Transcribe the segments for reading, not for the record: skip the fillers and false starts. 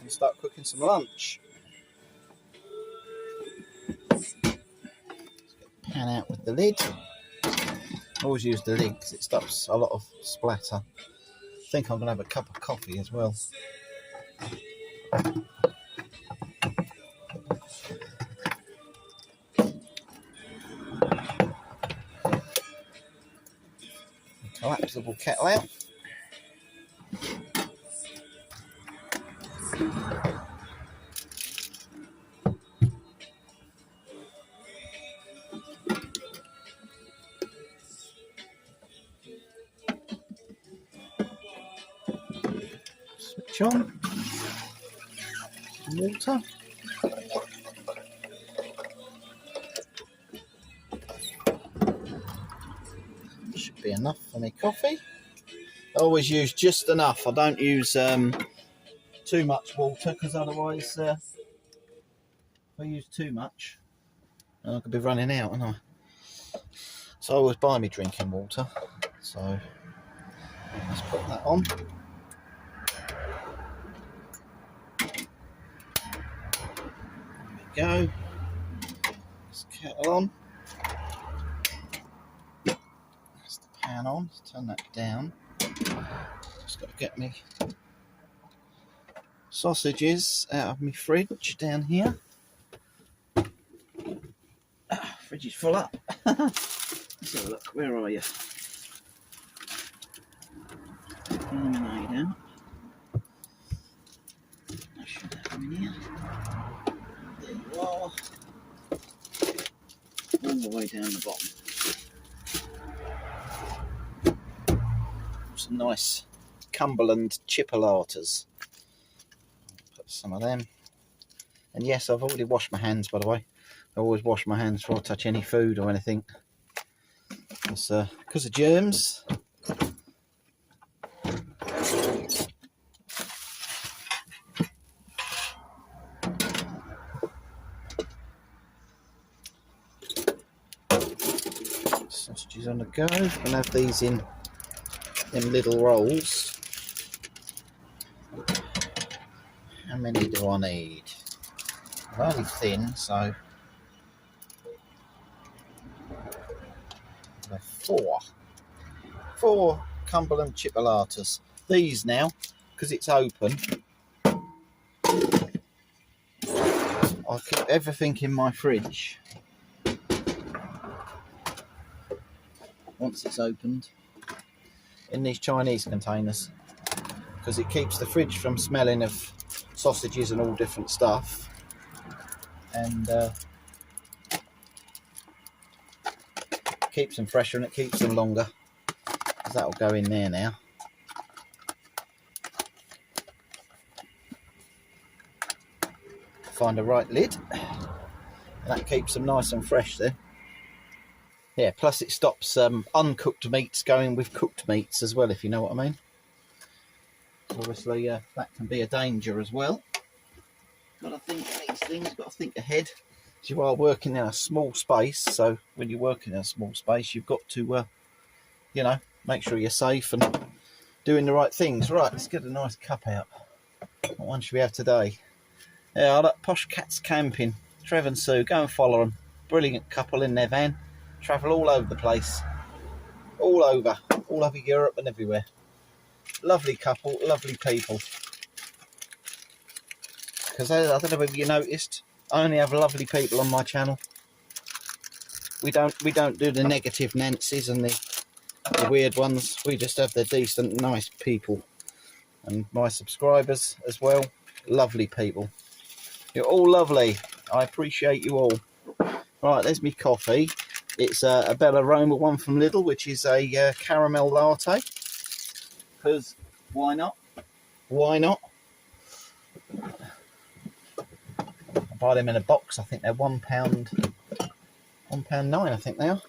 and start cooking some lunch. Pan out with the lid. Always use the lid because it stops a lot of splatter. I think I'm going to have a cup of coffee as well. Collapsible kettle out. Switch on. Water. Should be enough for my coffee. I always use just enough. I don't use too much water because otherwise if I use too much I could be running out, wouldn't I? So I always buy me drinking water. So let's put that on. There we go. This kettle on. That's the pan on. Let's turn that down. Just got to get me sausages out of my fridge down here. Fridge is full up. Let's have a look. Where are you? Lemonade out. I should have them in here. There you are. All the way down the bottom. Some nice Cumberland chipolatas. Put some of them. And yes, I've already washed my hands, by the way. I always wash my hands before I touch any food or anything. It's because of germs. Sausages on the go. I'm going to have these in little rolls. How many do I need? I'm only thin, so four Cumberland chipolatas. These now, because it's open, I'll keep everything in my fridge once it's opened in these Chinese containers, because it keeps the fridge from smelling of sausages and all different stuff, and keeps them fresher and it keeps them longer. So that'll go in there now. Find the right lid, and that keeps them nice and fresh there. Yeah, plus it stops uncooked meats going with cooked meats as well, if you know what I mean. Obviously that can be a danger as well. Got to think of these things, got to think ahead. You are working in a small space, so when you're working in a small space, you've got to, you know, make sure you're safe and doing the right things. Right, let's get a nice cup out. What one should we have today? Yeah, I like Posh Cats Camping. Trev and Sue, go and follow them. Brilliant couple in their van. Travel all over the place. All over Europe and everywhere. Lovely couple, lovely people. Because I don't know if you noticed, I only have lovely people on my channel. We don't do the negative Nancy's and the weird ones. We just have the decent, nice people. And my subscribers as well, lovely people. You're all lovely. I appreciate you all. Right, there's my coffee. It's a Bella Roma one from Lidl, which is a caramel latte. Because why not? Why not? I buy them in a box. I think they're £1.9. I think they are.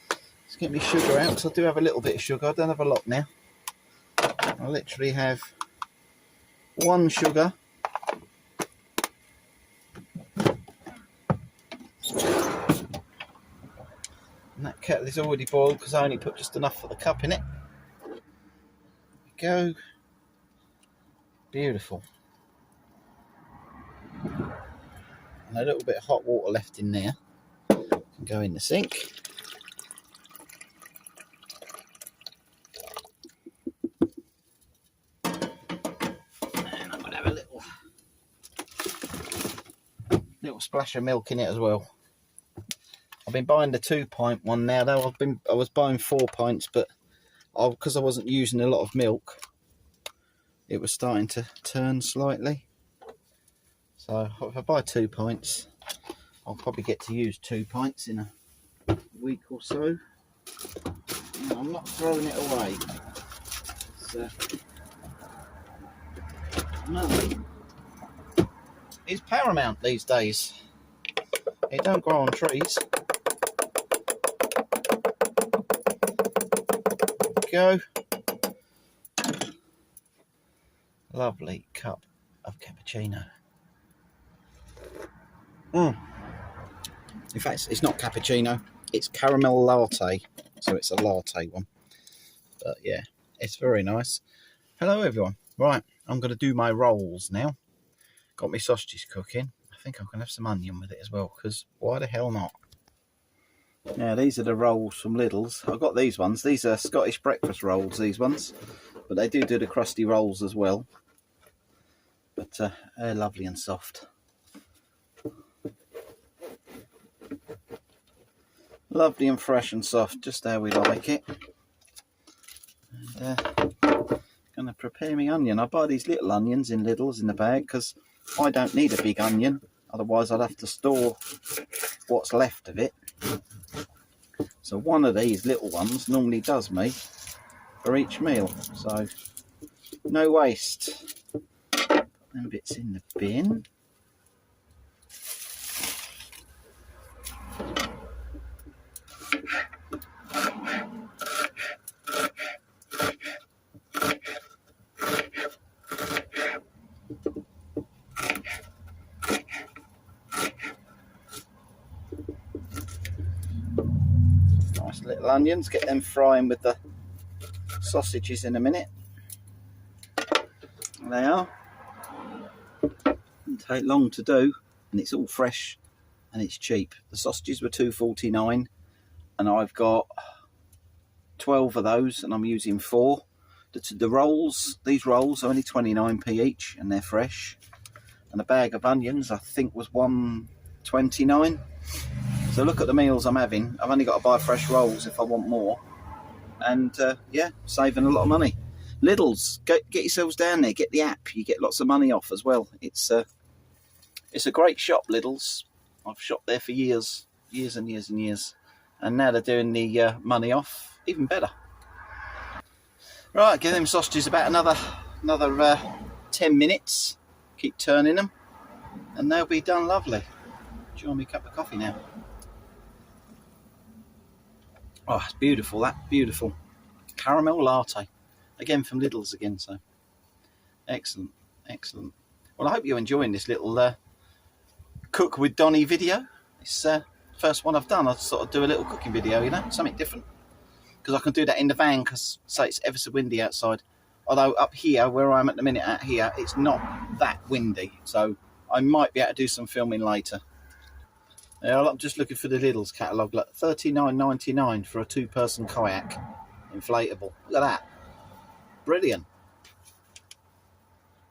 Let's get me sugar out, because I do have a little bit of sugar. I don't have a lot now. I literally have one sugar. And that kettle is already boiled because I only put just enough for the cup in it. There we go. Beautiful. and a little bit of hot water left in there. Can go in the sink. And I'm gonna have a little splash of milk in it as well. I've been buying the 2-pint one now, though. I was buying 4 pints, but because I wasn't using a lot of milk, it was starting to turn slightly. So if I buy 2 pints, I'll probably get to use 2 pints in a week or so. And I'm not throwing it away. Money is paramount these days. It don't grow on trees. Go. Lovely cup of cappuccino. In fact, it's not cappuccino, it's caramel latte, so it's a latte one. But yeah, it's very nice. Hello everyone. Right, I'm going to do my rolls now. Got my sausages cooking. I think I'm going to have some onion with it as well, because why the hell not? Now, these are the rolls from Lidl's. I've got these ones. These are Scottish breakfast rolls, these ones. But they do the crusty rolls as well. But they're lovely and soft. Lovely and fresh and soft, just how we like it. And going to prepare my onion. I buy these little onions in Lidl's in the bag because I don't need a big onion. Otherwise I'd have to store what's left of it. So one of these little ones normally does me for each meal. So no waste. Put them bits in the bin. Little onions, get them frying with the sausages in a minute. There they are. Didn't take long to do, and it's all fresh and it's cheap. The sausages were £2.49 and I've got 12 of those and I'm using 4. The rolls, these rolls are only 29p each and they're fresh. And a bag of onions I think was £1.29. So look at the meals I'm having. I've only got to buy fresh rolls if I want more. And yeah, saving a lot of money. Lidl's, get yourselves down there, get the app. You get lots of money off as well. It's a great shop, Lidl's. I've shopped there for years and years and years. And now they're doing the money off, even better. Right, give them sausages about another 10 minutes. Keep turning them. And they'll be done lovely. Enjoy me a cup of coffee now. Oh, it's beautiful, that, beautiful. Caramel latte. Again from Lidl's again, so. Excellent, excellent. Well, I hope you're enjoying this little cook with Donny video. It's the first one I've done. I sort of do a little cooking video, you know, something different. Because I can do that in the van, because, say, it's ever so windy outside. Although up here, where I'm at the minute, out here, it's not that windy. So I might be able to do some filming later. Yeah, I'm just looking for the Lidl's catalogue. Look, $39.99 for a 2-person kayak, inflatable. Look at that, brilliant,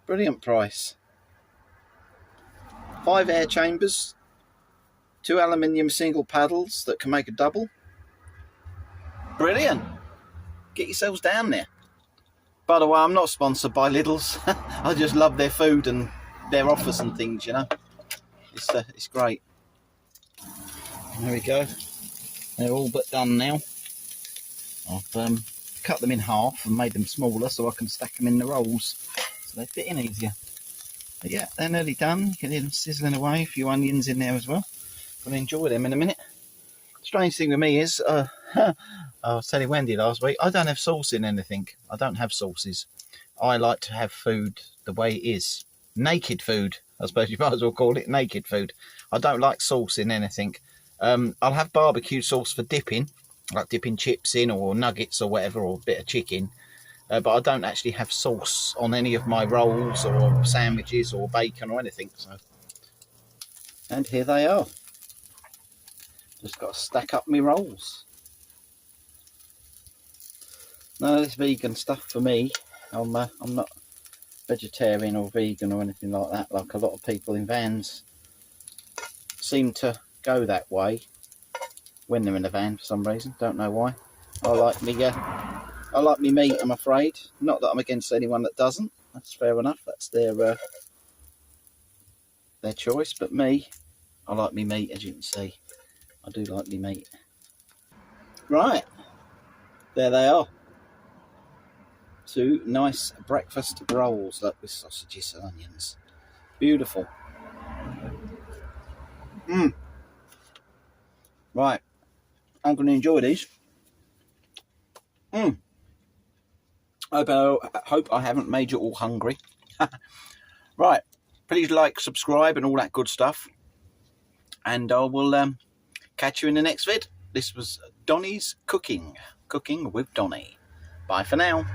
brilliant price. 5 air chambers, 2 aluminium single paddles that can make a double. Brilliant. Get yourselves down there. By the way, I'm not sponsored by Lidl's. I just love their food and their offers and things, you know. It's great. There we go. They're all but done now. I've cut them in half and made them smaller so I can stack them in the rolls so they fit in easier. But yeah, they're nearly done. You can hear them sizzling away. A few onions in there as well. Gonna enjoy them in a minute. Strange thing with me is, I was telling Wendy last week, I don't have sauce in anything. I don't have sauces. I like to have food the way it is. Naked food, I suppose you might as well call it, naked food. I don't like sauce in anything. I'll have barbecue sauce for dipping, like dipping chips in or nuggets or whatever, or a bit of chicken. But I don't actually have sauce on any of my rolls or sandwiches or bacon or anything. So And here they are. Just got to stack up my rolls. None of this vegan stuff for me. I'm not vegetarian or vegan or anything like that, like a lot of people in vans seem to go that way when they're in a van for some reason. Don't know why. I like me meat, I'm afraid. Not that I'm against anyone that doesn't. That's fair enough. That's their choice. But me, I like me meat, as you can see. I do like me meat. Right, there they are. 2 nice breakfast rolls, look, with sausages and onions. Beautiful. Right, I'm going to enjoy these. I hope I haven't made you all hungry. Right, please like, subscribe and all that good stuff. And I will catch you in the next vid. This was Donny's Cooking with Donny. Bye for now.